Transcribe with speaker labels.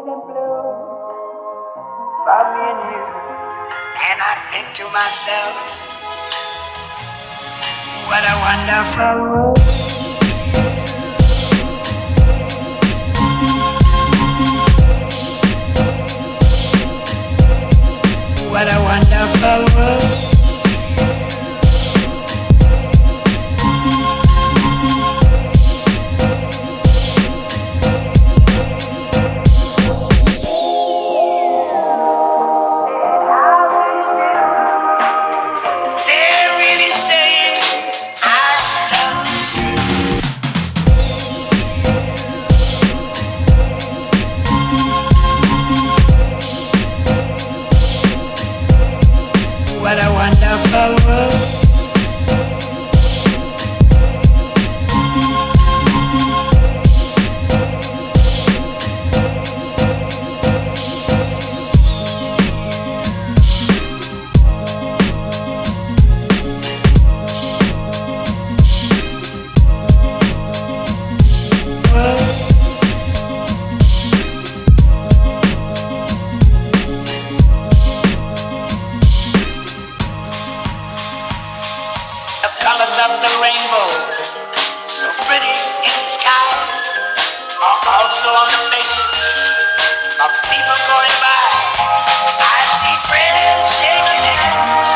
Speaker 1: and blue for me and you. And I think to myself, what a wonderful world. What a wonderful world. What a wonderful world. Colors of the rainbow, so pretty in the sky, are also on the faces of people going by. I see friends shaking hands,